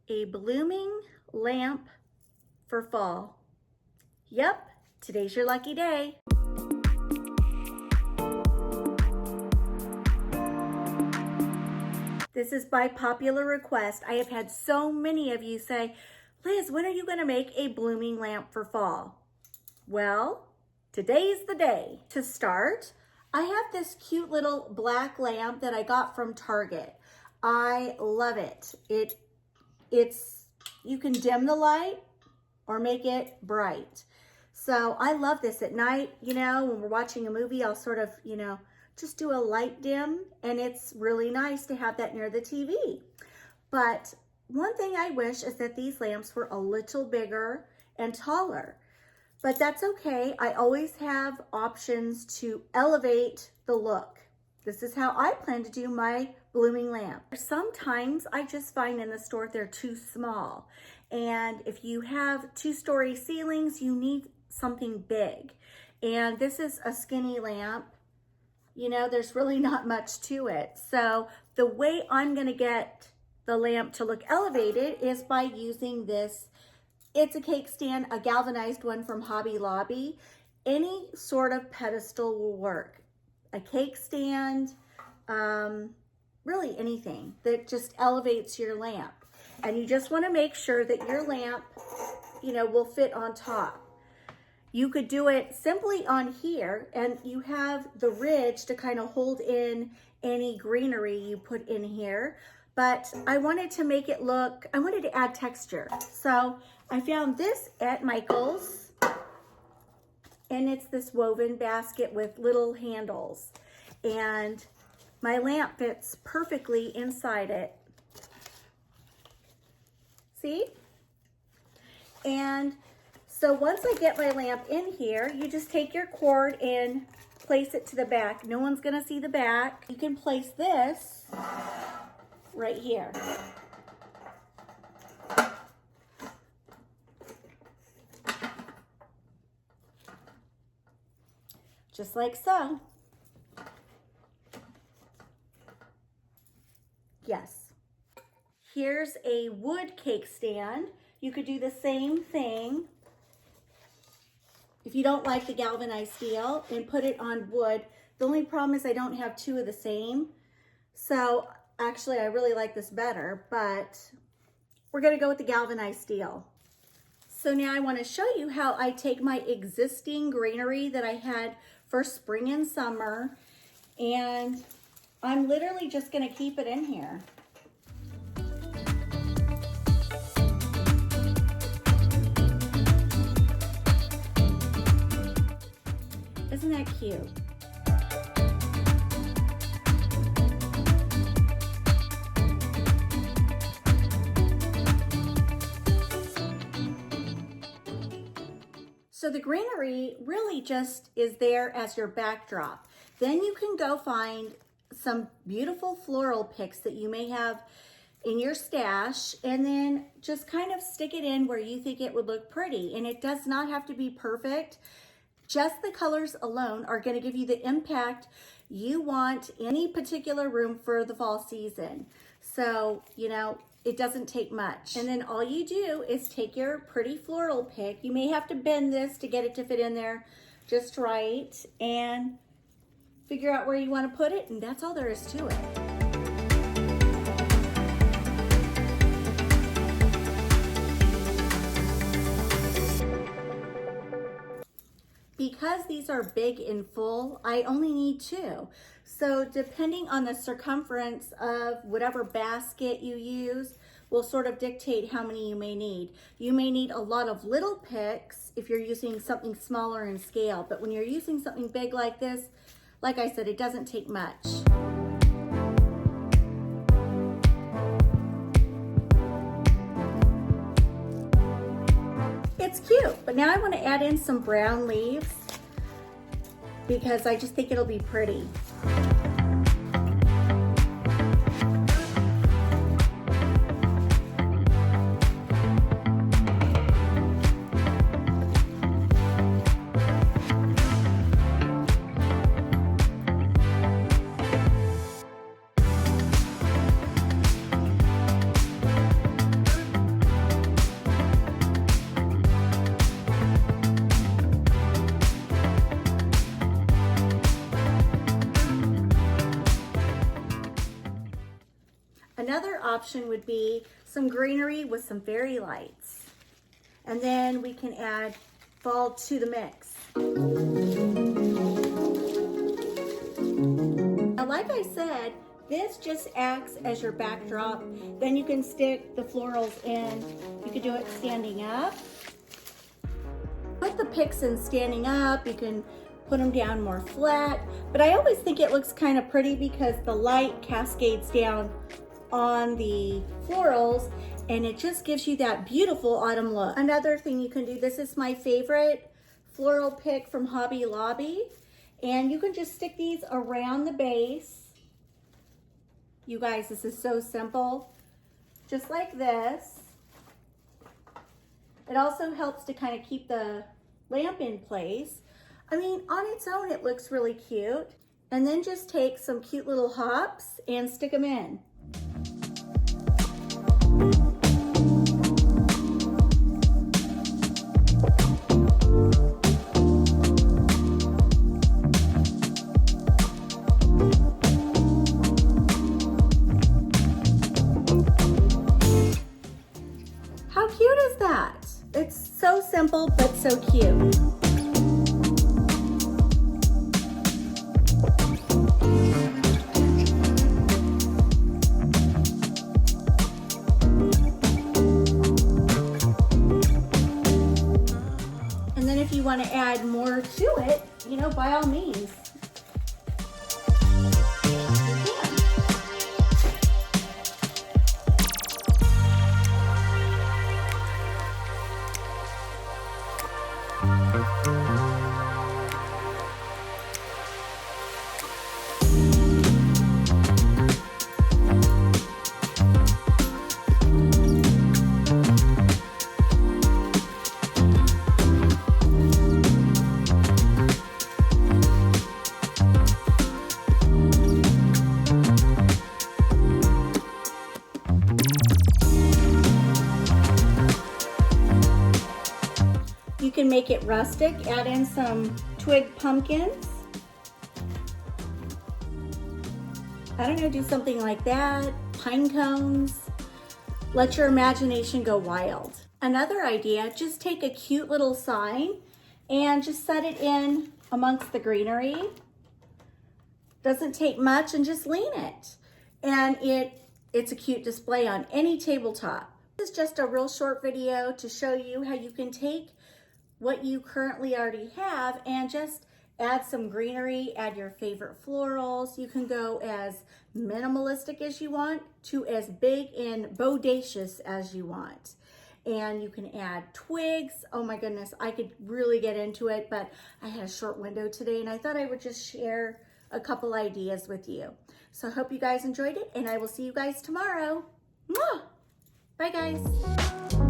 A blooming lamp for fall. Yep, today's your lucky day. This is by popular request. I have had so many of you say, Liz, when are you going to make a blooming lamp for fall? Well, today's the day. To start, I have this cute little black lamp that I got from Target. I love it. You can dim the light or make it bright. So I love this at night, when we're watching a movie, I'll sort of, just do a light dim, and it's really nice to have that near the TV. But one thing I wish is that these lamps were a little bigger and taller, but that's okay. I always have options to elevate the look. This is how I plan to do my blooming lamp. Sometimes I just find in the store they're too small. And if you have 2-story ceilings, you need something big. And this is a skinny lamp. There's really not much to it. So the way I'm gonna get the lamp to look elevated is by using this. It's a cake stand, a galvanized one from Hobby Lobby. Any sort of pedestal will work. A cake stand, really anything that just elevates your lamp. And you just want to make sure that your lamp, will fit on top. You could do it simply on here, and you have the ridge to kind of hold in any greenery you put in here. But I wanted to make it look, I wanted to add texture. So I found this at Michael's. And it's this woven basket with little handles. And my lamp fits perfectly inside it. See? And so once I get my lamp in here, you just take your cord and place it to the back. No one's gonna see the back. You can place this right here. Just like so. Yes. Here's a wood cake stand. You could do the same thing if you don't like the galvanized steel and put it on wood. The only problem is I don't have 2 of the same. So actually I really like this better, but we're gonna go with the galvanized steel. So now I want to show you how I take my existing greenery that I had for spring and summer, and I'm literally just going to keep it in here. Isn't that cute? So the greenery really just is there as your backdrop. Then you can go find some beautiful floral picks that you may have in your stash, and then just kind of stick it in where you think it would look pretty. And it does not have to be perfect. Just the colors alone are going to give you the impact you want in any particular room for the fall season. So, it doesn't take much. And then all you do is take your pretty floral pick. You may have to bend this to get it to fit in there just right, and figure out where you want to put it, and that's all there is to it. Because these are big and full, I only need 2. So depending on the circumference of whatever basket you use will sort of dictate how many you may need. You may need a lot of little picks if you're using something smaller in scale, but when you're using something big like this, like I said, it doesn't take much. It's cute, but now I want to add in some brown leaves because I just think it'll be pretty. Another option would be some greenery with some fairy lights. And then we can add fall to the mix. Now, like I said, this just acts as your backdrop. Then you can stick the florals in. You could do it standing up. Put the picks in standing up. You can put them down more flat. But I always think it looks kind of pretty because the light cascades down on the florals and it just gives you that beautiful autumn look. Another thing you can do, this is my favorite floral pick from Hobby Lobby. And you can just stick these around the base. You guys, this is so simple. Just like this. It also helps to kind of keep the lamp in place. I mean, on its own, it looks really cute. And then just take some cute little hops and stick them in. How cute is that? It's so simple, but so cute. And then if you want to add more to it, you know, by all means. You can make it rustic, add in some twig pumpkins. I don't know, do something like that, pine cones. Let your imagination go wild. Another idea, just take a cute little sign and just set it in amongst the greenery. Doesn't take much and just lean it. And it's a cute display on any tabletop. This is just a real short video to show you how you can take what you currently already have and just add some greenery, add your favorite florals. You can go as minimalistic as you want to as big and bodacious as you want. And you can add twigs. Oh my goodness, I could really get into it, but I had a short window today and I thought I would just share a couple ideas with you. So I hope you guys enjoyed it and I will see you guys tomorrow. Mwah! Bye guys.